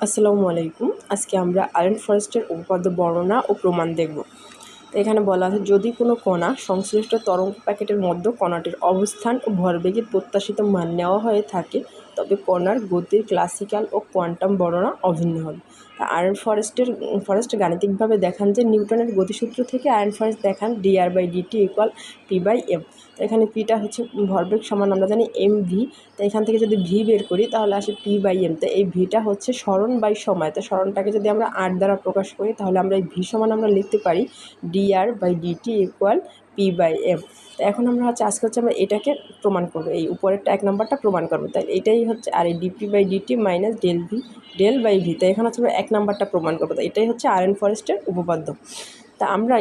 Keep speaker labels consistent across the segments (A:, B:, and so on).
A: আসসালামু আলাইকুম। আজকে আমরা আয়রন ফরেস্টের উপপাদ্য বর্ণনা ও প্রমাণ দেখব। তো এখানে বলা আছে, যদি কোনো কণা সংশ্লিষ্ট তরঙ্গ প্যাকেটের মধ্যে কণাটির অবস্থান ও ভরবেগের প্রত্যাশিত মান নেওয়া হয়ে থাকে, তবে কণার গতির ক্লাসিক্যাল ও কোয়ান্টাম বর্ণনা অভিন্ন হবে। আয়রন ফরেস্ট গাণিতিকভাবে দেখান যে নিউটনের গতিসূত্র থেকে আয়রন ফরেস্ট দেখান dr/dt = p/m। তো এখানে পিটা হচ্ছে ভরবেগ সমান আমরা জানি mv। তো এখান থেকে যদি ভি বের করি তাহলে আসে p/m। তো এই ভিটা হচ্ছে সরণ বাই সময়। তো সরণটাকে যদি আমরা r দ্বারা প্রকাশ করি তাহলে আমরা এই ভি সমান আমরা লিখতে পারি dr/dt = p/m। তো এখন আমরা আজকে আমরা এটাকে প্রমাণ করবো, এই উপরেরটা 1 নম্বরটা প্রমাণ করবো। তাই এটাই হচ্ছে, আর এই dp/dt মাইনাস del/v। তো এখন আমরা 1 নম্বরটা প্রমাণ করবো। তো এটাই হচ্ছে আয়রন ফরেস্টের উপপাদ্য। তা আমরা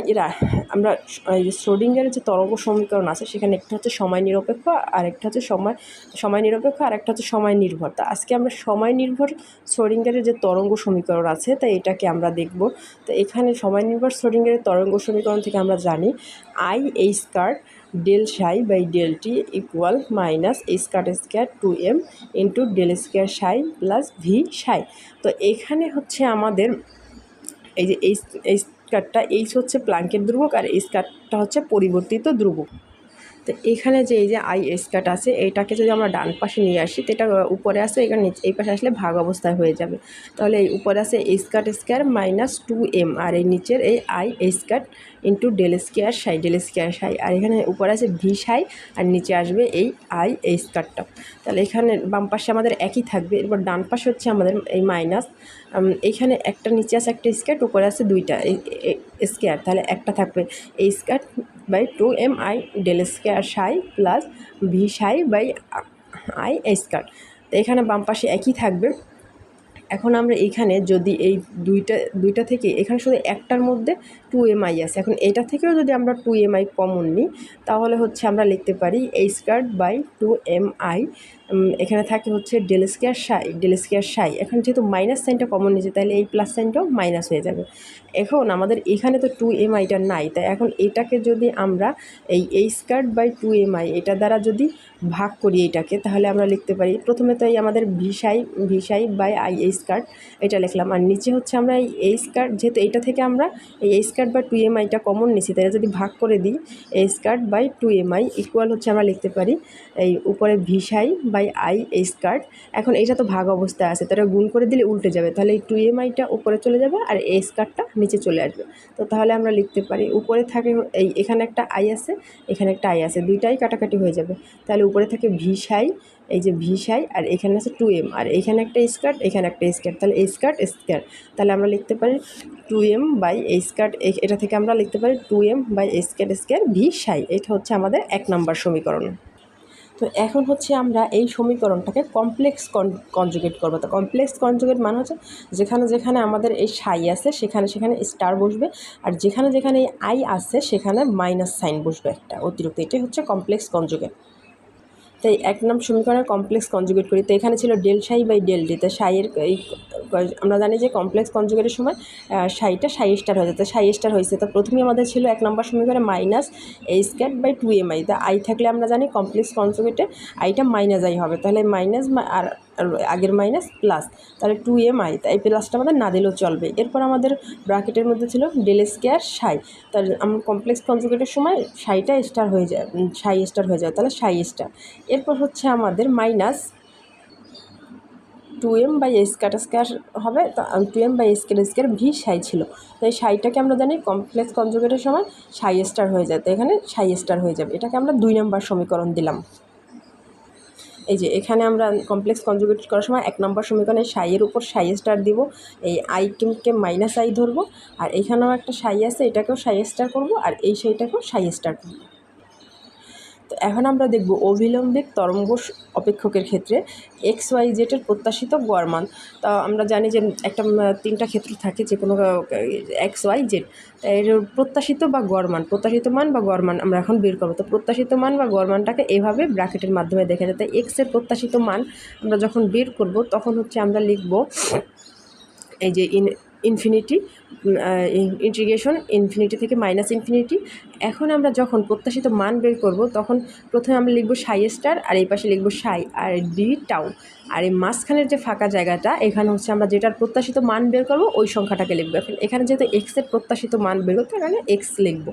A: এই যে শ্রোডিঙ্গারের যে তরঙ্গ সমীকরণ আছে, সেখানে একটা হচ্ছে সময় নিরপেক্ষ, আর একটা হচ্ছে সময় নিরপেক্ষ, আর একটা হচ্ছে সময় নির্ভর। তা আজকে আমরা সময় নির্ভর শ্রোডিঙ্গারের যে তরঙ্গ সমীকরণ আছে, তাই এটাকে আমরা দেখব। তো এখানে সময় নির্ভর শ্রোডিঙ্গারের তরঙ্গ সমীকরণ থেকে আমরা জানি i² del psi by del t equal minus h² 2m into del square psi plus v psi। তো এখানে হচ্ছে আমাদের এই যে এই স্কারটা হচ্ছে প্ল্যাঙ্কের ধ্রুবক, আর এই স্কারটা হচ্ছে পরিবর্তিত ধ্রুবক। তো এখানে যে এই যে আই স্কার আছে, এইটাকে যদি আমরা ডান পাশে নিয়ে আসি, তো এটা উপরে আসে, এখানে এই পাশে আসলে ভাগ অবস্থায় হয়ে যাবে। তাহলে এই উপরে আছে স্কয়ার মাইনাস 2m, আর এই নিচের এই I scar into del square psi, আর এখানে উপরে আছে ভি সাই, আর নিচে আসবে এই আই স্কারটা। তাহলে এখানে বাম পাশে আমাদের একই থাকবে। এরপর ডান পাশে হচ্ছে আমাদের এই মাইনাস, এইখানে একটা নিচে আছে একটা স্কয়ার, উপরে আছে দুইটা স্কয়ার, তাহলে একটা থাকবে এই square by 2m i del square psi plus V psi by I square. তো এখানে বাম পাশে একই থাকবে। এখন আমরা এইখানে যদি এই দুইটা থেকে এখানে শুধু একটার মধ্যে 2mi আছে, এখন এটা থেকেও যদি আমরা 2mi কমন নিই তাহলে হচ্ছে আমরা লিখতে পারি a²/2mi। এখানে থাকে হচ্ছে del square psi। এখন যেহেতু মাইনাস সাইনটা কমন নিয়েছে, তাহলে এই প্লাস সাইনটাও মাইনাস হয়ে যাবে। এখন আমাদের এখানে তো 2miটা নাই, তাই এখন এটাকে যদি আমরা এই a²/2mi এটা দ্বারা যদি ভাগ করি এটাকে, তাহলে আমরা লিখতে পারি প্রথমে তো এই আমাদের V psi by I square এটা লিখলাম, আর নিচে হচ্ছে আমরা এই স্কয়ার, যেহেতু এইটা থেকে আমরা এই a²/2miটা কমন নিছি, তাই যদি ভাগ করে দিই a²/2mi ইকুয়াল হচ্ছে আমরা লিখতে পারি এই উপরে V psi by I square. এখন এটা তো ভাগ অবস্থায় আছে, তাহলে গুণ করে দিলে উল্টে যাবে, তাহলে এই 2miটা উপরে চলে যাবে আর এই স্কয়ারটা নিচে চলে আসবে। তো তাহলে আমরা লিখতে পারি উপরে থাকে এখানে একটা আই আছে, এখানে একটা আই আছে, দুইটাই কাটাকাটি হয়ে যাবে। তাহলে উপরে থাকে ভি সাই, এই যে ভি সাই, আর এখানে আছে 2m, আর এখানে একটা স্কয়ার, এখানে একটা স্কয়ার, তাহলে স্কয়ার। তাহলে আমরা লিখতে পারি 2m বাই স্কয়ার। এটা থেকে আমরা লিখতে পারি 2m by square V psi. এটা হচ্ছে আমাদের 1 নম্বর সমীকরণ। তো এখন হচ্ছে আমরা এই সমীকরণটাকে কমপ্লেক্স কনজুগেট করবো। তো কমপ্লেক্স কনজুগেট মানে হচ্ছে যেখানে যেখানে আমাদের এই সাই আছে সেখানে সেখানে স্টার বসবে, আর যেখানে যেখানে এই আই আছে সেখানে মাইনাস সাইন বসবে একটা অতিরিক্ত। এটাই হচ্ছে কমপ্লেক্স কনজুগেট। তাই 1 নম্বর সমীকরণের কমপ্লেক্স কনজুগেট করি। তো এখানে ছিল del psi by del d। তো সাইয়ের এই আমরা জানি যে কমপ্লেক্স কনজুগেটের সময় সাইটা সাই স্টার হয়ে যেত, সাই স্টার হয়েছে। তো প্রথমেই আমাদের ছিল 1 নম্বর সমীকরণে মাইনাস a²/2mi। তা আই থাকলে আমরা জানি কমপ্লেক্স কনজুগেটে আইটা মাইনাস আই হবে, তাহলে মাইনাস আর আগের মাইনাস প্লাস, তাহলে 2mi। তাই এই প্লাসটা আমাদের না দিলেও চলবে। এরপর আমাদের ব্র্যাকেটের মধ্যে ছিল del square psi। তাহলে আমরা কমপ্লেক্স কনজুগেটের সময় সাইটা স্টার হয়ে যায়, সাই স্টার হয়ে যায়, তাহলে সাই স্টার। এরপর হচ্ছে আমাদের মাইনাস 2m বাই স্কয়ার হবে। তো 2m বাই স্কয়ার ভি সাই ছিল, তো এই সাইটাকে আমরা জানি কমপ্লেক্স কনজুগেটের সময় সাই স্টার হয়ে যায়, তো এখানে সাই স্টার হয়ে যাবে। এটাকে আমরা 2 নম্বর সমীকরণ দিলাম। এই যে এখানে আমরা কমপ্লেক্স কনজুগেট করার সময় 1 নম্বর সমীকরণে সাইয়ের উপর সাই স্টার দিব, এই আইকে মাইনাস আই ধরবো, আর এখানেও একটা সাই আছে, এটাকেও সাই স্টার করবো, আর এই সাইটাকেও সাই স্টার করবো। তো এখন আমরা দেখব অভিলম্বিক তরঙ্গ অপেক্ষকের ক্ষেত্রে XYZ এর প্রত্যাশিত গড় মান। তা আমরা জানি যে একটা 3টা ক্ষেত্র থাকে, যে কোনো XYZ, এর প্রত্যাশিত বা গড় মান, প্রত্যাশিত মান বা গড় মান আমরা এখন বের করবো। তো প্রত্যাশিত মান বা গড় মানটাকে এভাবে ব্র্যাকেটের মাধ্যমে দেখা যায়। তাই X এর প্রত্যাশিত মান আমরা যখন বের করব তখন হচ্ছে আমরা লিখব এই যে ইনফিনিটি ইন্টিগ্রেশন ইনফিনিটি থেকে মাইনাস ইনফিনিটি। এখন আমরা যখন প্রত্যাশিত মান বের করব তখন প্রথমে আমরা লিখব সাই স্টার, আর এই পাশে লিখব সাই আর ডি টাউ, আর এই মাঝখানের যে ফাঁকা জায়গাটা এখানে হচ্ছে আমরা যেটার প্রত্যাশিত মান বের করব ওই সংখ্যাটাকে লিখবো। এখন এখানে যেহেতু এক্সের প্রত্যাশিত মান বের করতে এখানে এক্স লিখবো।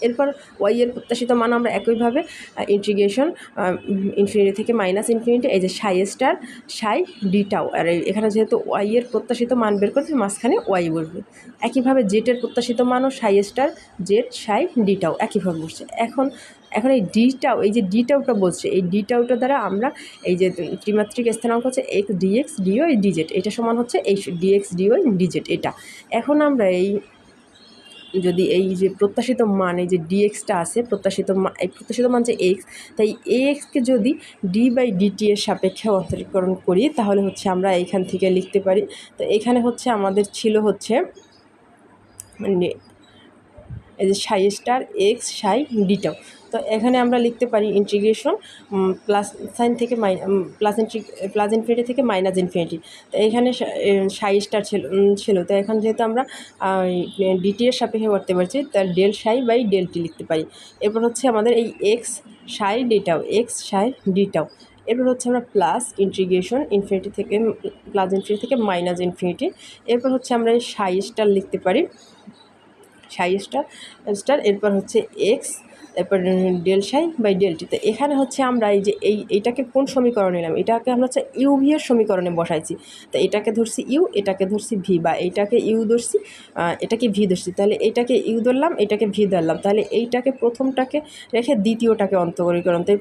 A: এরপর ওয়াই এর প্রত্যাশিত মান আমরা একইভাবে ইন্টিগ্রেশন ইনফিনিটি থেকে মাইনাস ইনফিনিটি, এই যে সাই স্টার সাই ডি টাউ, আর এখানে যেহেতু ওয়াই এর প্রত্যাশিত মান বের করতে মাঝখানে ওয়াই বসবে। একইভাবে জেটের প্রত্যাশিত মানও সাই স্টার জেড সাই ডি টাউ একইভাবে বসছে। এখন এই ডিটাও, এই যে ডিটাউটা বলছে, এই ডিটাউটা দ্বারা আমরা এই যে ত্রিমাত্রিক স্থানাঙ্ক হচ্ছে এক্স ডিএক্স ডিওয়াই ডিজেড, এটা সমান হচ্ছে এই ডিএক্স ডিওয়াই ডিজেড এটা। এখন আমরা যদি এই যে প্রত্যাশিত মান, এই যে ডিএক্সটা আছে এই প্রত্যাশিত মান যে এক্স, তাই এ এক্সকে যদি ডি বাই ডিটি এর সাপেক্ষে অন্তরীকরণ করি তাহলে হচ্ছে আমরা এইখান থেকে লিখতে পারি। তো এখানে হচ্ছে আমাদের ছিল হচ্ছে মানে এই যে সাই স্টার এক্স সাই ডিটাও। তো এখানে আমরা লিখতে পারি ইন্টিগ্রেশন প্লাস সাইন থেকে প্লাস ইনফিনিটি থেকে মাইনাস ইনফিনিটি। তো এখানে সাই স্টার ছিল, তো এখন যেহেতু আমরা ডিটি এর সাপেক্ষে করতে পারছি তার ডেল সাই বাই ডেল টি লিখতে পারি। এরপর হচ্ছে আমাদের এই X psi d tau, x psi ডিটাও। এরপর হচ্ছে আমরা প্লাস ইন্টিগ্রেশন ইনফিনিটি থেকে মাইনাস ইনফিনিটি। এরপর হচ্ছে আমরা এই সাই স্টার লিখতে পারি, সাই স্টার এরপর হচ্ছে এক্স, এরপর ডেল সাই বাই ডেলটি। তো এখানে হচ্ছে আমরা এই যে এইটাকে কোন সমীকরণ নিলাম, এটাকে আমরা হচ্ছে ইউ ভি এর সমীকরণে বসাইছি। তো এটাকে ধরছি ইউ, এটাকে ধরছি ভি, বা এইটাকে ইউ ধরছি এটাকে ভি ধরছি, তাহলে এইটাকে ইউ ধরলাম এটাকে ভি ধরলাম, তাহলে এইটাকে প্রথমটাকে রেখে দ্বিতীয়টাকে অন্তরীকরণ, তাই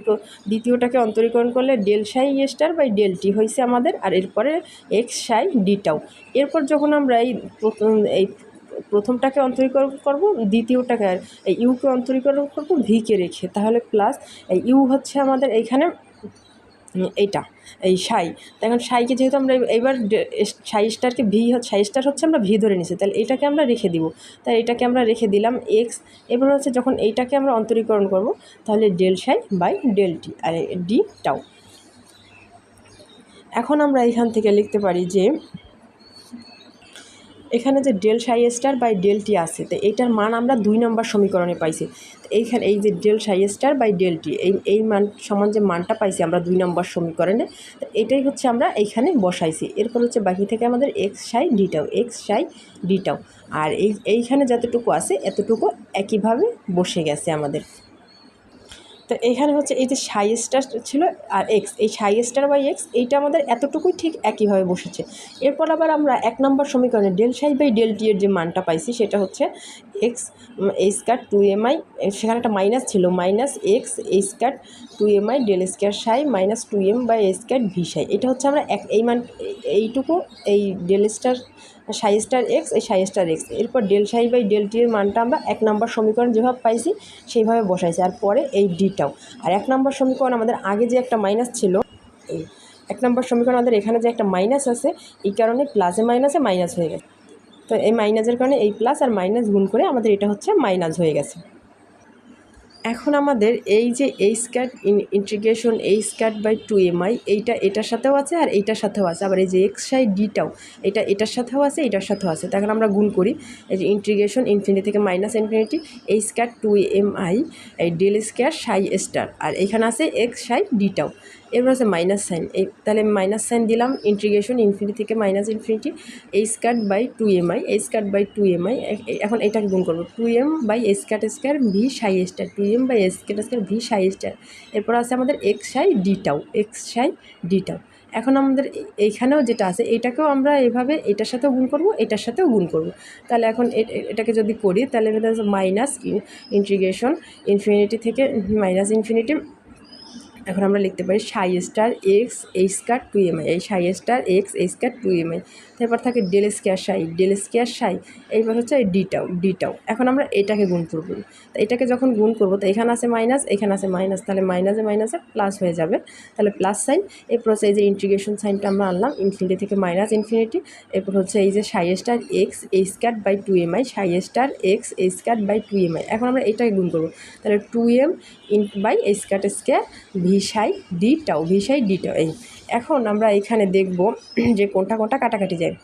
A: দ্বিতীয়টাকে অন্তরীকরণ করলে ডেল সাই স্টার বাই ডেলটি হয়েছে আমাদের, আর এরপরে এক্স সাই ডিটাও। এরপর যখন আমরা এই প্রথমটাকে অন্তরীকরণ করব, দ্বিতীয়টাকে আর এই ইউকে অন্তরীকরণ করব ভিকে রেখে, তাহলে প্লাস এই ইউ হচ্ছে আমাদের এইখানে এইটা এই সাই। এখন সাইকে যেহেতু আমরা এবার সাই স্টারকে সাই স্টার হচ্ছে আমরা ভি ধরে নিছি, তাহলে এটাকে আমরা রেখে দিব, তাই এটাকে আমরা রেখে দিলাম এক্স। এবার হচ্ছে যখন এইটাকে আমরা অন্তরীকরণ করব তাহলে del psi by del T আর ডি টাও। এখন আমরা এখান থেকে লিখতে পারি যে এখানে যে del psi star by del টি আছে, তো এইটার মান আমরা 2 নম্বর সমীকরণে পাইছি। এইখানে এই যে del psi star by del টি এই মান সমান যে মানটা পাইছি আমরা 2 নম্বর সমীকরণে, তো এটাই হচ্ছে আমরা এইখানে বসাইছি। এরপর হচ্ছে বাকি থেকে আমাদের x psi d tau, x psi ডিটাও, আর এইখানে যতটুকু আছে এতটুকু একইভাবে বসে গেছে আমাদের। তো এখানে হচ্ছে এই যে সাই স্টার ছিল আর এক্স, এই সাই স্টার বাই এক্স এইটা আমাদের এতটুকুই ঠিক একইভাবে বসেছে। এরপর আবার আমরা 1 নম্বর সমীকরণে del psi by del T এর যে মানটা পাইছি সেটা হচ্ছে এক্স এই স্কয়ার 2mi, সেখানে একটা মাইনাস ছিল, মাইনাস এক্স এই square 2mi del square psi minus 2m by A square V psi. এটা হচ্ছে আমরা এই মান এইটুকু এই del star psi star X, এই সাই স্টার এক্স, এরপর del psi by del T এর মানটা আমরা 1 নম্বর সমীকরণ যেভাবে পাইছি সেইভাবে বসাইছি, আর পরে এই ডিটাও। আর 1 নম্বর সমীকরণ আমাদের আগে যে একটা মাইনাস ছিল, এই 1 নম্বর সমীকরণ আমাদের এখানে যে একটা মাইনাস আছে এই কারণে প্লাসে মাইনাসে মাইনাস হয়ে গেছে। তো এই মাইনাসের কারণে এই প্লাস আর মাইনাস গুণ করে আমাদের এটা হচ্ছে মাইনাস হয়ে গেছে। এখন আমাদের এই যে এই স্কয়ার ইন্টিগ্রেশন এই স্কয়ার বাই 2mi এইটা এটার সাথেও আছে আর এইটার সাথেও আছে, আবার এই যে এক্স সাই ডিটাও এটা এটার সাথেও আছে এটার সাথেও আছে। তখন আমরা গুণ করি, এই যে ইন্টিগ্রেশন ইনফিনিটি থেকে মাইনাস ইনফিনিটি এই স্কয়ার 2mi এই ডেল স্কয়ার সাই স্টার, আর এখানে আছে এক্স সাই ডিটাও। এরপর আছে মাইনাস সাইন, তাহলে মাইনাস সাইন দিলাম ইন্টিগ্রেশন ইনফিনিটি থেকে মাইনাস ইনফিনিটি এই স্কয়ার বাই 2mi এই স্কয়ার বাই 2mi। এখন এটাকে গুণ করবো 2m by square V psi star, 2m by square V psi star. এরপর আছে আমাদের x psi d tau, x psi d tau. এখন আমাদের এইখানেও যেটা আছে এটাকেও আমরা এভাবে এটার সাথেও গুণ করব এটার সাথেও গুণ করব। তাহলে এখন এটাকে যদি করি তাহলে মাইনাস ইন্টিগ্রেশন ইনফিনিটি থেকে মাইনাস ইনফিনিটি। এখন আমরা লিখতে পারি সাই স্টার এক্স এই স্কয়ার 2mi এই সাই স্টার এক্স এই স্কয়ার 2mi। তারপর থাকে ডেল স্কয়ার সাই এইবার হচ্ছে এই ডিটাও। এখন আমরা এটাকে গুণ করব, তো এটাকে যখন গুণ করব তো এখানে আছে মাইনাস এখানে আছে মাইনাস, তাহলে মাইনাসে মাইনাসে প্লাস হয়ে যাবে, তাহলে প্লাস সাইন। এরপর হচ্ছে এই যে ইন্টিগ্রেশন সাইনটা আমরা আনলাম ইনফিনিটি থেকে মাইনাস ইনফিনিটি। এরপর হচ্ছে এই যে সাই স্টার এক্স এই square by 2mi psi star X এই স্কয়ার বাই 2mi। এখন আমরা এটাকে গুণ করব, তাহলে 2m by square V Sai ডিটাও, V সাই ডিটাও। এই এখন আমরা এখানে দেখব যে কোনটা কোনটা কাটাকাটি যায়।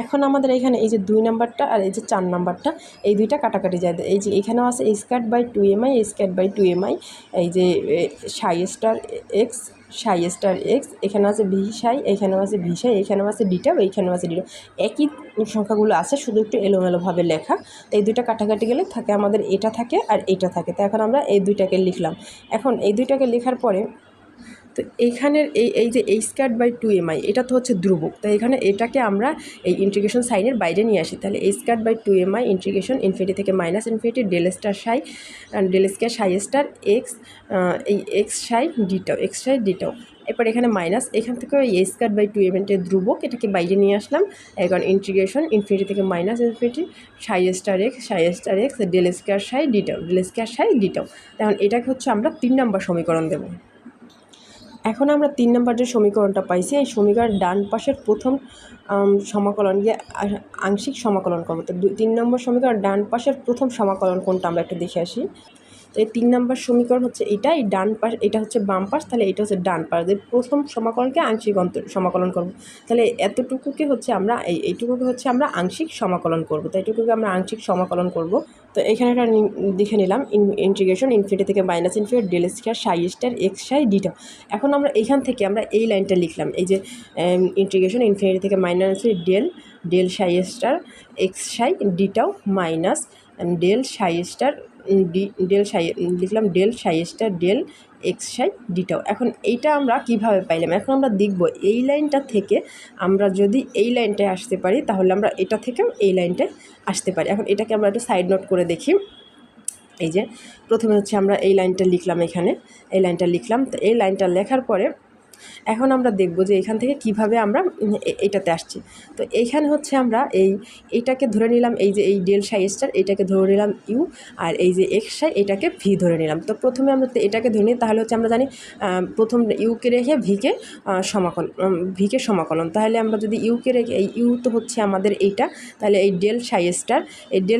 A: এখন আমাদের এখানে এই যে 2 নাম্বারটা আর এই যে 4 নাম্বারটা এই দুইটা কাটাকাটি যায়। এই যে এখানেও আছে square by 2mi square by 2mi, এই যে সাই স্টার এক্স সাই স্টার এক্স, এখানে আছে ভি সাই, এখানেও আছে ভি সাই, এখানেও আছে ডিটাও, এইখানেও আছে ডিটাও। একই সংখ্যাগুলো আছে, শুধু একটু এলোমেলোভাবে লেখা। এই দুইটা কাটাকাটি গেলে থাকে আমাদের এটা থাকে আর এটা থাকে। তো এখন আমরা এই দুইটাকে লিখলাম। এখন এই দুইটাকে লেখার পরে তো এইখানের এই যে এই স্কোয়ার বাই 2mi এটা তো হচ্ছে ধ্রুবক, তো এখানে এটাকে আমরা এই ইন্টিগ্রেশন সাইনের বাইরে নিয়ে আসি। তাহলে এই square by 2mi integration infinity থেকে minus infinity del star psi del square psi star X, এই X psi d tau x psi ডিটাও। এরপর এখানে মাইনাস, এখান থেকে এই স্কোয়ার বাই 2mi ধ্রুবক এটাকে বাইরে নিয়ে আসলাম। এখন ইন্টিগ্রেশন ইনফিনিটি থেকে minus infinity psi star x del square psi d tau. এখন এটাকে হচ্ছে আমরা 3 নম্বর সমীকরণ দেবো। এখন আমরা 3 নম্বর যে সমীকরণটা পাইছি, এই সমীকরণের ডান পাশের প্রথম সমাকলনকে আংশিক সমাকলন করবো। তো 3 নম্বর সমীকরণ ডান পাশের প্রথম সমাকলন কোনটা আমরা একটু দেখে আসি। তো এই 3 নম্বর সমীকরণ হচ্ছে এটা, এই ডান পাশ এটা হচ্ছে বাম পাশ, তাহলে এটা হচ্ছে ডান পাশ। প্রথম সমাকলনকে আংশিক সমাকলন করব। তাহলে এতটুকুকে হচ্ছে আমরা এইটুকুকে হচ্ছে আমরা আংশিক সমাকলন করব। তো এইটুকুকে আমরা আংশিক সমাকলন করব। তো এখানে একটা দেখে নিলাম ইন্টিগ্রেশন ইনফিনিটি থেকে minus infinity del square psi star x psi d tau. এখন আমরা এইখান থেকে আমরা এই লাইনটা লিখলাম, এই যে ইন্টিগ্রেশন ইনফিনিটি থেকে minus del psi star x psi d tau minus del psi star del psi লিখলাম del psi star del x psi d tau. এখন এইটা আমরা কিভাবে পাইলাম, এখন আমরা দেখব এই লাইনটা থেকে আমরা যদি এই লাইনটায় আসতে পারি তাহলে আমরা এটা থেকেও এই লাইনটায় আসতে পারি। এখন এটাকে আমরা একটু সাইড নোট করে দেখি। এই যে প্রথমে হচ্ছে আমরা এই লাইনটা লিখলাম, এখানে এই লাইনটা লিখলাম। তো এই লাইনটা লেখার পরে এখন আমরা দেখব যে এখান থেকে কিভাবে আমরা এইটাতে আসছি। তো এইখানে হচ্ছে আমরা এইটাকে ধরে নিলাম, এই যে এই ডেল সাই স্টার এটাকে ধরে নিলাম ইউ, আর এই যে এক্স সাই এটাকে ভি ধরে নিলাম। তো প্রথমে আমরা এটাকে ধরে নিই, তাহলে হচ্ছে আমরা জানি প্রথম ইউকে রেখে ভিকে সমাকলন। তাহলে আমরা যদি ইউকে রেখে এই ইউ তো হচ্ছে আমাদের এইটা, তাহলে এই ডেল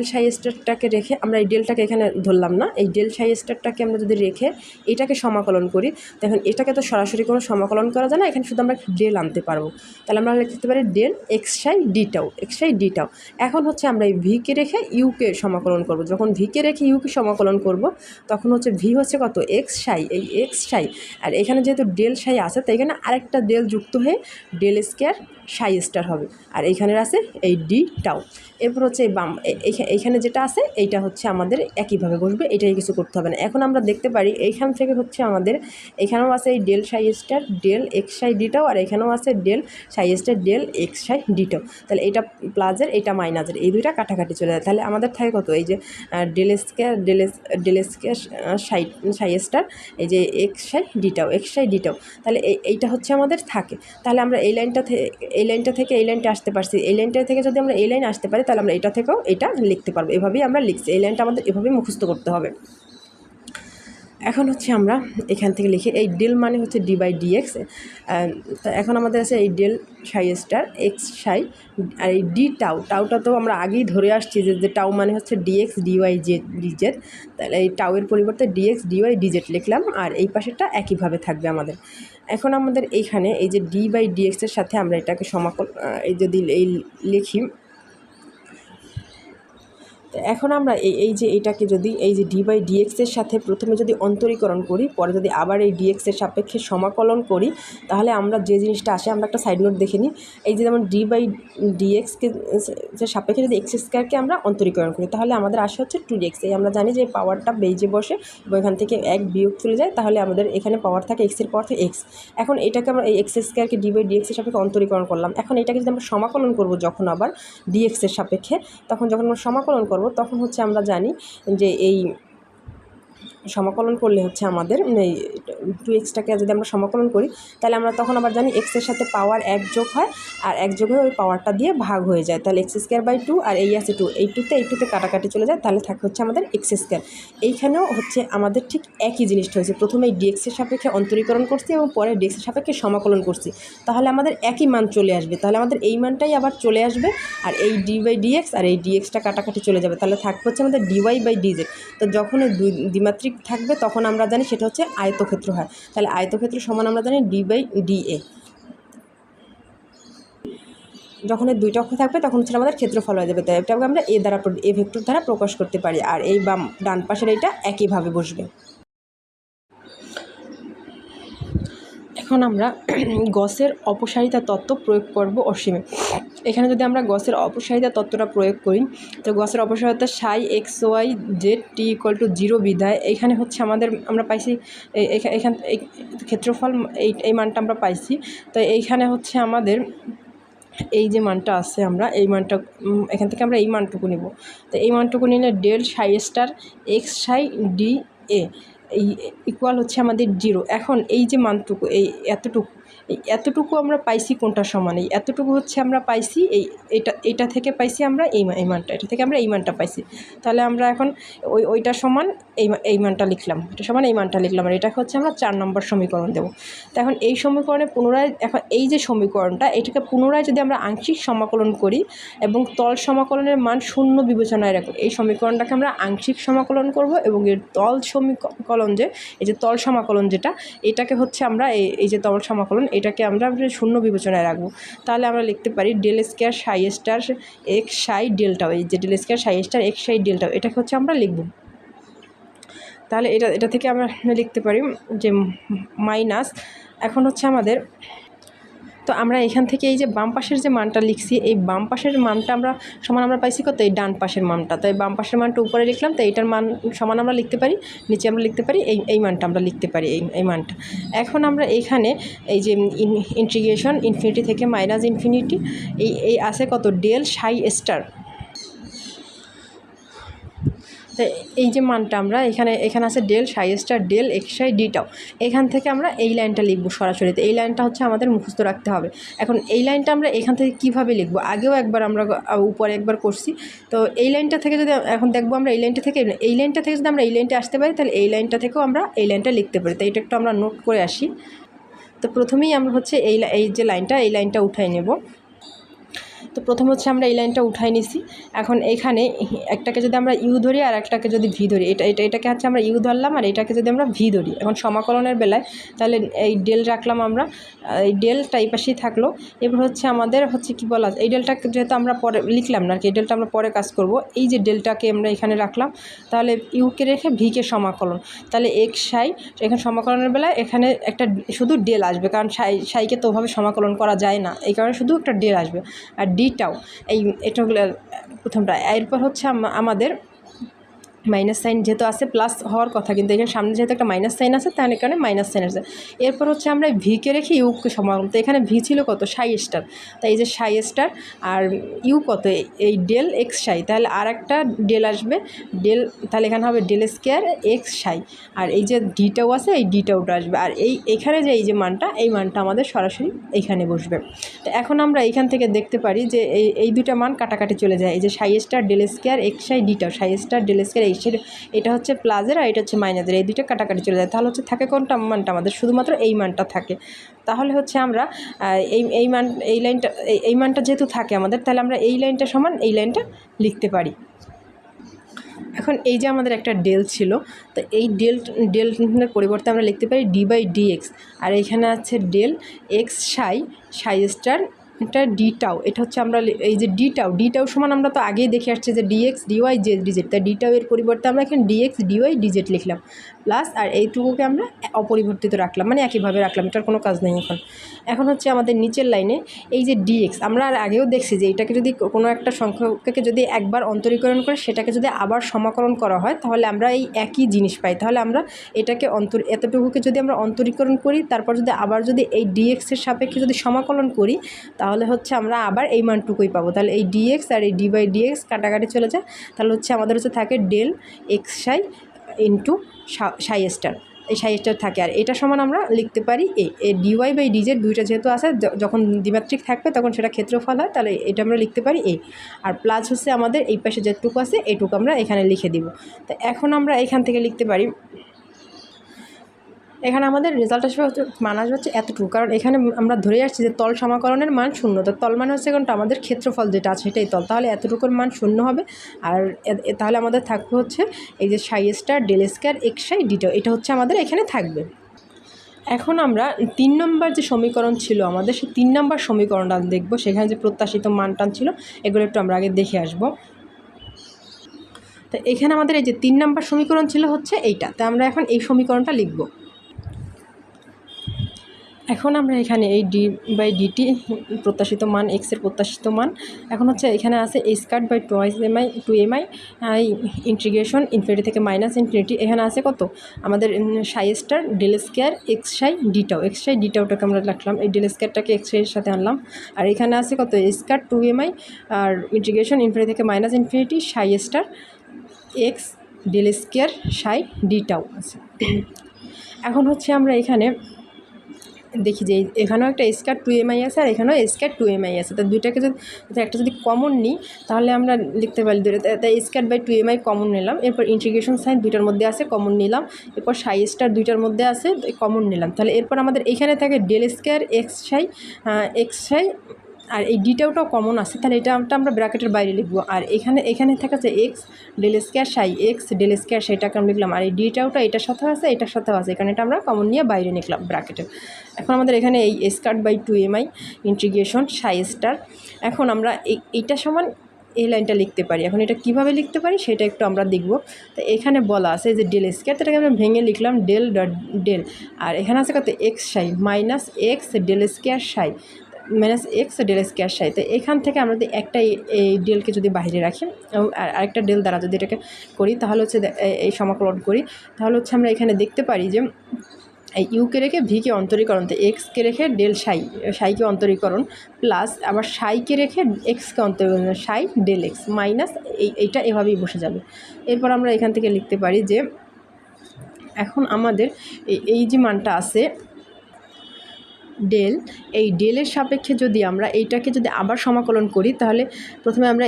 A: সাই স্টারটাকে রেখে আমরা এই ডেলটাকে এখানে ধরলাম না, এই ডেল সাই স্টারটাকে আমরা যদি রেখে এটাকে সমাকলন করি, তখন এটাকে তো সরাসরি কোনো সমাকলন করা যায় না, এখানে শুধু আমরা ডেল আনতে পারবো। তাহলে আমরা লিখতে পারি ডেল এক্স সাই ডিটাও। এখন হচ্ছে আমরা এই ভিকে রেখে ইউকে সমাকলন করব। যখন ভিকে রেখে ইউকে সমাকলন করব তখন হচ্ছে ভি হচ্ছে কত এক্স সাই, এই এক্স সাই, আর এখানে যেহেতু ডেল সাই আছে তাই এখানে আরেকটা ডেল যুক্ত হয়ে ডেল স্কোয়ার সাই স্টার হবে, আর এইখানের আছে এই ডি টাও। এরপর হচ্ছে এই বাম এইখানে যেটা আছে এইটা হচ্ছে আমাদের একইভাবে বসবে, এটাই কিছু করতে হবে না। এখন আমরা দেখতে পারি এইখান থেকে হচ্ছে আমাদের এখানেও আছে এই del psi star del x psi ডিটাও, আর এখানেও আছে del psi star del x psi ডিটাও। তাহলে এটা প্লাসের এটা মাইনাসের এই দুইটা কাটাকাটি চলে যায়। তাহলে আমাদের থাকে কত এই যে ডেল স্কোয়ার সাই স্টার এই যে এক্স সাই ডিটাও। তাহলে এইটা হচ্ছে আমাদের থাকে। তাহলে আমরা এই লাইনটা থেকে এই লাইনটা আসতে পারছি, এই লাইনটা থেকে যদি আমরা এই লাইন আসতে পারি তাহলে আমরা এটা থেকেও এটা লিখতে পারবো। এভাবেই আমরা লিখছি, এই লাইনটা আমাদের এভাবেই মুখস্থ করতে হবে। এখন হচ্ছে আমরা এখান থেকে লিখি এই ডেল মানে হচ্ছে ডি বাই ডিএক্স। তা এখন আমাদের আছে এই ডেল সাই স্টার এক্স সাই, আর এই ডি টাউটা তো আমরা আগেই ধরে আসছি যে টাউ মানে হচ্ছে ডিএক্স ডিওয়াই ডিজেড। তাহলে এই টাউয়ের পরিবর্তে ডিএক্স ডিওয়াই ডিজেড লিখলাম, আর এই পাশেরটা একইভাবে থাকবে আমাদের। এখন আমাদের এইখানে এই যে ডি বাই ডিএক্সের সাথে আমরা এটাকে এই যদি এই লিখি, তো এখন আমরা এই যে এটাকে যদি এই যে ডি বাই ডিএক্সের সাথে প্রথমে যদি অন্তরীকরণ করি, পরে যদি আবার এই ডিএক্সের সাপেক্ষে সমাকলন করি, তাহলে আমরা যে জিনিসটা আসে আমরা একটা সাইড নোট দেখে নিই। এই যে যেমন ডি বাই ডিএক্সকে সাপেক্ষে যদি এক্স স্কোয়ারকে আমরা অন্তরীকরণ করি তাহলে আমাদের আসে হচ্ছে 2x। এই আমরা জানি যে পাওয়ারটা বেজে বসে এবং এখান থেকে 1 বিয়োগ চলে যায়, তাহলে আমাদের এখানে পাওয়ার থাকে এক্সের পাওয়ার থেকে এক্স। এখন এটাকে আমরা এই এক্স স্কোয়ারকে ডি বাই ডিএক্সের সাপেক্ষে অন্তরীকরণ করলাম। এখন এটাকে যদি আমরা সমাকলন করব যখন আবার ডিএক্সের সাপেক্ষে, তখন যখন আমরা সমাকলন করব তখন হচ্ছে আমরা জানি যে এই সমাকলন করলে হচ্ছে আমাদের এই 2xটাকে যদি আমরা সমাকলন করি তাহলে আমরা তখন আবার জানি এক্সের সাথে পাওয়ার 1 যোগ হয়, আর 1 যোগ হয়ে ওই পাওয়ারটা দিয়ে ভাগ হয়ে যায়। তাহলে এক্স স্কোয়ার বাই 2, আর এই আছে 2, এই টুতে কাটাকাটি চলে যায়, তাহলে থাকে হচ্ছে আমাদের এক্স স্কোয়ার। এইখানেও হচ্ছে আমাদের ঠিক একই জিনিসটা হয়েছে, প্রথমে এই ডিএক্সের সাপেক্ষে অন্তরীকরণ করছি এবং পরে ডিএক্সের সাপেক্ষে সমাকলন করছি, তাহলে আমাদের একই মান চলে আসবে। তাহলে আমাদের এই মানটাই আবার চলে আসবে, আর এই ডি বাই ডিএক্স আর এই ডিএক্সটা কাটাকাটি চলে যাবে, তাহলে থাকবে হচ্ছে আমাদের ডিওয়াই বাই ডিজেড। তো যখন এই দ্বিমাত্রিক থাকবে তখন আমরা জানি সেটা হচ্ছে আয়তক্ষেত্র হয়। তাহলে আয়তক্ষেত্র সমান আমরা জানি ডি বাই ডিএ। যখন এই দুইটা অক্ষ থাকবে তখন হচ্ছে আমাদের ক্ষেত্রফল হয়ে যাবে। তাই এটাকে আমরা এ ভেক্টর দ্বারা প্রকাশ করতে পারি। আর এই ডান পাশের এইটা একইভাবে বসবে। এখন আমরা গসের অপসারিতা তত্ত্ব প্রয়োগ করব অসীমে। এখানে যদি আমরা গসের অপসারিতা তত্ত্বটা প্রয়োগ করি, তো গসের অপসারিতা psi X Y Z T equal to 0 বিধায় এখানে হচ্ছে আমরা পাইছি এখান ক্ষেত্রফল এই মানটা আমরা পাইছি। তো এইখানে হচ্ছে আমাদের এই যে মানটা আছে, আমরা এই মানটা এখান থেকে আমরা এই মানটুকু নিব। তো এই মানটুকু নিলে del psi star x Sai D A এই ইকুয়াল হচ্ছে আমাদের 0। এখন এই যে মানটুকু এতটুকু আমরা পাইছি কোনটা সমান, এই এতটুকু হচ্ছে আমরা পাইছি এটা থেকে পাইছি আমরা এই মানটা, এটা থেকে আমরা এই মানটা পাইছি। তাহলে আমরা এখন ওইটা সমান এই মানটা লিখলাম, এটা সমান এই মানটা লিখলাম, আর এটাকে হচ্ছে আমরা 4 নম্বর সমীকরণ দেবো। তো এখন এই সমীকরণে পুনরায় এখন এই যে সমীকরণটা, এটাকে পুনরায় যদি আমরা আংশিক সমাকলন করি এবং তল সমাকলনের মান 0 বিবেচনায় রাখবো, এই সমীকরণটাকে আমরা আংশিক সমাকলন করব এবং এর তল সমীকরণ এই যে তল সমাকলন যেটা, এটাকে হচ্ছে আমরা এই যে তল সমাকলন এটাকে আমরা 0 বিবেচনায় রাখবো। তাহলে আমরা লিখতে পারি del square psi star x psi delta, এই যে del square psi star x psi delta এটাকে হচ্ছে আমরা লিখব। তাহলে এটা থেকে আমরা লিখতে পারি যে মাইনাস, এখন হচ্ছে আমাদের, তো আমরা এখান থেকে এই যে বাম পাশের যে মানটা লিখছি, এই বাম পাশের মানটা আমরা সমান আমরা পাইছি কত, এই ডান পাশের মানটা। তাই বাম পাশের মানটা উপরে লিখলাম, তো এইটার মান সমান আমরা লিখতে পারি, নিচে আমরা লিখতে পারি এই মানটা আমরা লিখতে পারি এই মানটা। এখন আমরা এইখানে এই যে ইন্টিগ্রেশন ইনফিনিটি থেকে মাইনাস ইনফিনিটি এই আছে কত ডেল সাই স্টার, তো এই যে মানটা আমরা এখানে আছে del psi star del x psi ডিটাও, এখান থেকে আমরা এই লাইনটা লিখবো সরাসরি। তো এই লাইনটা হচ্ছে আমাদের মুখস্থ রাখতে হবে। এখন এই লাইনটা আমরা এখান থেকে কিভাবে লিখবো, আগেও একবার আমরা উপরে একবার করছি। তো এই লাইনটা থেকে যদি এখন দেখবো আমরা এই লাইনটা থেকে যদি আমরা এই লাইনটা আসতে পারি, তাহলে এই লাইনটা থেকেও আমরা এই লাইনটা লিখতে পারি। তো এটা একটু আমরা নোট করে আসি। তো প্রথমেই আমরা হচ্ছে এই যে লাইনটা উঠাই নেব। তো প্রথমে হচ্ছে আমরা এই লাইনটা উঠাই নিছি। এখন এইখানে একটাকে যদি আমরা ইউ ধরি আর একটাকে যদি ভি ধরি, এটাকে হচ্ছে আমরা ইউ ধরলাম আর এটাকে যদি আমরা ভি ধরি, এখন সমাকলনের বেলায় তাহলে এই ডেল রাখলাম আমরা, এই ডেলটা এই পাশেই থাকলো। এবার হচ্ছে আমাদের হচ্ছে কি বলা, এই ডেলটাকে যেহেতু আমরা পরে লিখলাম না আর কি, এই ডেলটা আমরা পরে কাজ করব। এই যে ডেলটাকে আমরা এখানে রাখলাম, তাহলে ইউকে রেখে ভিকে সমাকলন, তাহলে এক্স সাই, এখানে সমাকলনের বেলায় এখানে একটা শুধু ডেল আসবে, কারণ সাইকে তো ওভাবে সমাকলন করা যায় না, এই কারণে শুধু একটা ডেল আসবে। আর ডিটাও এটা প্রথমটা। এরপর হচ্ছে আমাদের মাইনাস সাইন যেহেতু আছে প্লাস হওয়ার কথা, কিন্তু এখানে সামনে যেহেতু একটা মাইনাস সাইন আছে, তার কারণে মাইনাস সাইন আছে। এরপর হচ্ছে আমরা ভিকে রেখে ইউকে সমাকলন, তো এখানে ভি ছিল কত সাই স্টার, তাই এই যে সাই স্টার আর ইউ কত এই ডেল এক্স সাই, তাহলে আর একটা ডেল আসবে ডেল, তাহলে এখানে হবে ডেল স্কয়ার এক্স সাই, আর এই যে ডিটাও আছে এই ডিটাওটা আসবে। আর এখানে যে এই যে মানটা, এই মানটা আমাদের সরাসরি এইখানে বসবে। তো এখন আমরা এইখান থেকে দেখতে পারি যে এই দুইটা মান কাটাকাটি চলে যায়, এই যে psi star del square x psi ডিটাও, সাই স্টার ডেল স্কয়ার এটা হচ্ছে প্লাসের আর এটা হচ্ছে মাইনাসের, এই দুইটা কাটাকাটি চলে যায়। তাহলে হচ্ছে থাকে কোনটা মানটা, আমাদের শুধুমাত্র এই মানটা থাকে। তাহলে হচ্ছে আমরা এই মানটা যেহেতু থাকে আমাদের, তাহলে আমরা এই লাইনটা সমান এই লাইনটা লিখতে পারি। এখন এই যে আমাদের একটা ডেল ছিল, তো এই ডেলের পরিবর্তে আমরা লিখতে পারি ডি বাই ডি এক্স, আর এখানে আছে ডেল এক্স সাই স্টার এটা ডিটাও, এটা হচ্ছে আমরা এই যে ডিটাও সমান আমরা তো আগেই দেখে আসছি যে ডিএক্স ডিওয়াই জেড ডিজেড, তাই ডিটাও এর পরিবর্তে আমরা এখানে ডিএক্স ডিওয়াই ডিজেড লিখলাম প্লাস, আর এইটুকুকে আমরা অপরিবর্তিত রাখলাম, মানে একইভাবে রাখলাম, এটার কোনো কাজ নেই। এখন হচ্ছে আমাদের নিচের লাইনে এই যে ডিএক্স, আমরা আর আগেও দেখছি যে এটাকে যদি কোনো একটা সংখ্যাকে যদি একবার অন্তরীকরণ করে সেটাকে যদি আবার সমাকলন করা হয়, তাহলে আমরা এই একই জিনিস পাই। তাহলে আমরা এটাকে এতটুকুকে যদি আমরা অন্তরীকরণ করি, তারপর যদি আবার যদি এই ডিএক্সের সাপেক্ষে যদি সমাকলন করি, তাহলে হচ্ছে আমরা আবার এই মানটুকুই পাবো। তাহলে এই ডিএক্স আর এই ডি বাই ডিএক্স কাটাকাটি চলে যায়, তাহলে হচ্ছে আমাদের হচ্ছে থাকে ডেল এক্স সাই ইন্টু সাই স্টার, এই সাই স্টার থাকে। আর এটা সমান আমরা লিখতে পারি এ ডিওয়াই বাই ডিজেড, দুইটা যেহেতু আছে যখন দ্বিমাত্রিক থাকবে তখন সেটা ক্ষেত্রফল হয়, তাহলে এটা আমরা লিখতে পারি এ, আর প্লাস হচ্ছে আমাদের এই পাশে যেটুকু আছে এইটুকু আমরা এখানে লিখে দিব। তো এখন আমরা এখান থেকে লিখতে পারি, এখানে আমাদের রেজাল্ট আসবে মান আসবে হচ্ছে এতটুকু, কারণ এখানে আমরা ধরে আসছি যে তল সমাকলনের মান 0, তো তল মানে হচ্ছে কোনটা আমাদের ক্ষেত্রফল যেটা আছে সেটাই তল, তাহলে এতটুকুর মান 0 হবে। আর তাহলে আমাদের থাকবে হচ্ছে এই যে psi star del square x psi ডিটাও, এটা হচ্ছে আমাদের এখানে থাকবে। এখন আমরা 3 নম্বর যে সমীকরণ ছিল আমাদের, সেই 3 নম্বর সমীকরণটা দেখব। সেখানে যে প্রত্যাশিত মানটান ছিল এগুলো একটু আমরা আগে দেখে আসব। তো এখানে আমাদের এই যে 3 নম্বর সমীকরণ ছিল হচ্ছে এইটা, তো আমরা এখন এই সমীকরণটা লিখব। এখন আমরা এখানে এই d/dt প্রত্যাশিত মান, এক্সের প্রত্যাশিত মান, এখন হচ্ছে এখানে আছে a² ইন্টিগ্রেশন ইনফিনিটি থেকে মাইনাস ইনফিনিটি। এখানে আছে কত আমাদের সাই star del square x psi d tau, x সাই ডিটাওটাকে আমরা রাখলাম, এই ডেল স্কোয়ারটাকে এক্স সাইয়ের সাথে আনলাম। আর এখানে আছে কত স্কোয়ার 2mi আর ইন্টিগ্রেশন ইনফিনিটি থেকে minus infinity psi star x del square psi d tau আছে। এখন হচ্ছে আমরা এখানে দেখি যে এখানেও একটা স্কোয়ার 2mi আছে আর এখানেও স্কোয়ার 2mi আছে, তো দুইটাকে যদি একটা যদি কমন নিই তাহলে আমরা লিখতে পারি তাই স্কোয়ার/2mi কমন নিলাম, এরপর ইন্টিগ্রেশন সাইন দুইটার মধ্যে আছে কমন নিলাম, এরপর সাই স্টার দুইটার মধ্যে আছে কমন নিলাম। তাহলে এরপর আমাদের এইখানে থাকে ডেল স্কোয়ার এক্স সাই আর এই ডিটাওটাও কমন আছে, তাহলে এটা আমরা ব্র্যাকেটের বাইরে লিখবো। আর এখানে থাকে যে X del square psi X del square সেইটাকে আমরা লিখলাম, আর এই ডিটাওটা এটার সাথেও আছে এটার সাথেও আছে, এখানে এটা আমরা কমন নিয়ে বাইরে নিলাম ব্র্যাকেটের। এখন আমাদের এখানে এই স্কোয়ার/2mi ইন্টিগ্রেশন সাই স্টার, এখন আমরা এইটা সমান এই লাইনটা লিখতে পারি। এখন এটা কিভাবে লিখতে পারি সেটা একটু আমরা দেখব। তো এখানে বলা আছে যে ডেল স্কোয়ার, এটাকে আমরা ভেঙে লিখলাম ডেল ডট ডেল, আর এখানে আছে কত X psi minus X del square psi minus X del square psi. তো এখান থেকে আমরা যদি একটা এই ডেলকে যদি বাইরে রাখি এবং আরেকটা ডেল দ্বারা যদি এটাকে করি তাহলে হচ্ছে এই সমাকলন করি, তাহলে হচ্ছে আমরা এখানে দেখতে পারি যে এই ইউকে রেখে ভিকে অন্তরীকরণ, তো এক্সকে রেখে ডেল সাইকে অন্তরীকরণ প্লাস আবার সাইকে রেখে এক্সকে অন্তরীকরণ সাই ডেল এক্স মাইনাস এইটা এভাবেই বসে যাবে। এরপর আমরা এখান থেকে লিখতে পারি যে এখন আমাদের এই যে মানটা আছে ডেল, এই ডেলের সাপেক্ষে যদি আমরা এইটাকে যদি আবার সমাকলন করি তাহলে প্রথমে আমরা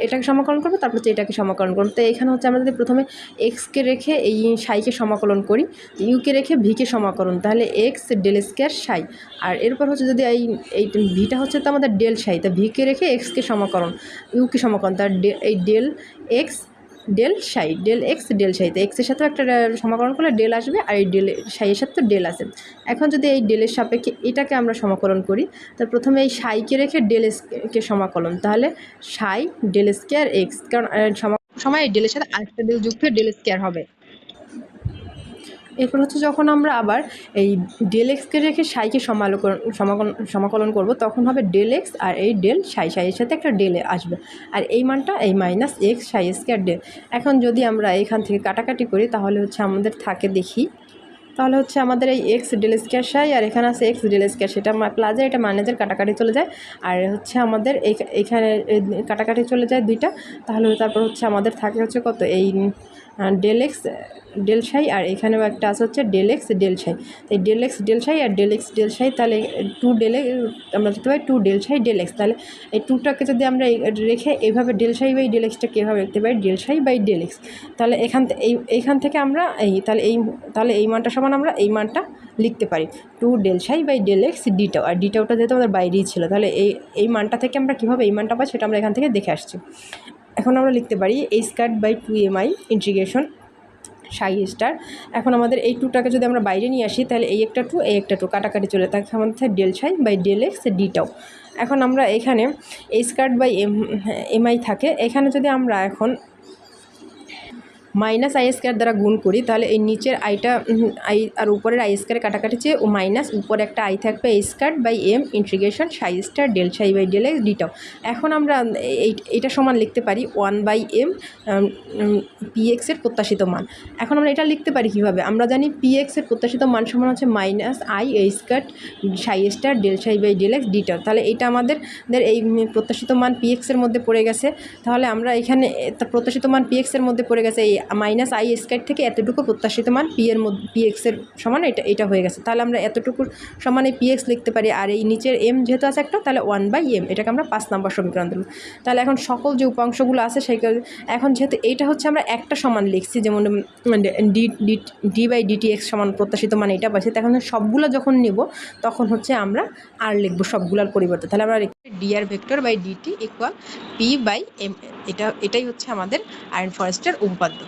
A: এটাকে সমাকলন করবো, তারপর হচ্ছে এটাকে সমাকলন করবো। তো এখানে হচ্ছে আমরা যদি প্রথমে এক্সকে রেখে এই সাইকে সমাকলন করি, ইউকে রেখে ভিকে সমাকলন, তাহলে এক্স ডেল স্কোয়ার সাই, আর এরপর হচ্ছে যদি এই ভিটা হচ্ছে তো আমাদের ডেল সাই, তা ভিকে রেখে এক্সকে সমাকলন ইউকে সমাকলন, তার এই del X del psi del X del psi, তো এক্সের সাথেও একটা সমাকলন করলে ডেল আসবে, আর এই ডেল সাইয়ের সাথে তো ডেল আসে। এখন যদি এই ডেলের সাপেক্ষে এটাকে আমরা সমাকলন করি, তো প্রথমে এই সাইকে রেখে ডেল এক্সকে সমাকলন, তাহলে সাই ডেল স্কোয়ার এক্স, কারণ সময় এই ডেলের সাথে আরেকটা ডেল যুক্ত হয়ে ডেল স্কোয়ার হবে। এরপর হচ্ছে যখন আমরা আবার এই ডেল এক্সকে রেখে সাইকে সমাকলন করব তখন হবে ডেল এক্স আর এই ডেল সাইয়ের সাথে একটা ডেলে আসবে, আর এই মানটা এই মাইনাস এক্স সাই স্কোয়ার ডেল। এখন যদি আমরা এখান থেকে কাটাকাটি করি তাহলে হচ্ছে আমাদের থাকে দেখি, তাহলে হচ্ছে আমাদের এই এক্স ডেল স্কোয়ার সাই আর এখানে আছে এক্স ডেল স্কোয়ার, সেটা প্লাসে এটা মাইনাসের কাটাকাটি চলে যায়, আর হচ্ছে আমাদের এইখানে কাটাকাটি চলে যায় দুইটা, তাহলে তারপর হচ্ছে আমাদের থাকে হচ্ছে কত এই ডেল এক্স ডেল সাই, আর এখানেও একটা আছে হচ্ছে ডেল এক্স ডেল সাই। তাই ডেল এক্স ডেল সাই আর ডেল এক্স ডেল সাই, তাহলে টু ডেল আমরা লিখতে পারি two del psi del X. তাহলে এই টুটাকে যদি আমরা রেখে এইভাবে ডেল সাই বাই ডেল এক্সটাকে এভাবে লিখতে পারি del psi by del X, তাহলে এইখান থেকে আমরা তাহলে এই মানটা সমান আমরা এই মানটা লিখতে পারি two del psi by del x d tau, আর ডিটাওটা যেহেতু আমাদের বাইরেই ছিল, তাহলে এই মানটা থেকে আমরা কীভাবে এই মানটা পাই সেটা আমরা এখান থেকে দেখে আসছি। এখন আমরা লিখতে পারি a²/2mi ইন্টিগ্রেশন সাই স্টার। এখন আমাদের এই টুটাকে যদি আমরা বাইরে নিয়ে আসি তাহলে এই একটা টু কাটাকাটি চলে থাকে, আমাদের del psi by del x d tau. এখন আমরা এখানে a²/mi থাকে, এখানে যদি আমরা এখন মাইনাস আই স্কোয়ার দ্বারা গুণ করি তাহলে এই নিচের আইটা আই আর উপরের আই স্কোয়ারে কাটাকাটি চেয়ে ও মাইনাস উপরে একটা আই থাকবে a²/m integration psi star del psi by del x d tau. এখন আমরা এইটা সমান লিখতে পারি 1/m px-এর প্রত্যাশিত মান। এখন আমরা এটা লিখতে পারি কীভাবে, আমরা জানি px-এর প্রত্যাশিত মান সমান হচ্ছে minus i a² psi star del psi by del x d tau. তাহলে এটা আমাদের এই প্রত্যাশিত মান px-এর মধ্যে পড়ে গেছে, তাহলে আমরা এখানে প্রত্যাশিত মান px-এর মধ্যে পড়ে গেছে, এই মাইনাস আই স্কোয়ার থেকে এতটুকু প্রত্যাশিত মান px-এর সমান এটা হয়ে গেছে, তাহলে আমরা এতটুকুর সমান এই px লিখতে পারি, আর এই নিচের m যেহেতু আছে একটা তাহলে 1/m, এটাকে আমরা 5 নম্বর সমীকরণ দেব। তাহলে এখন সকল যে উপাংশগুলো আছে সেই এখন যেহেতু এইটা হচ্ছে আমরা একটা সমান লিখছি, যেমন d/dtx সমান প্রত্যাশিত মান এটা পাচ্ছি, তখন সবগুলো যখন নেব তখন হচ্ছে আমরা আর লিখবো সবগুলোর পরিবর্তে, তাহলে আমরা dr vector by dt equal p/m, এটাই হচ্ছে আমাদের আয়রন ফরেস্টের উপপাদ্য।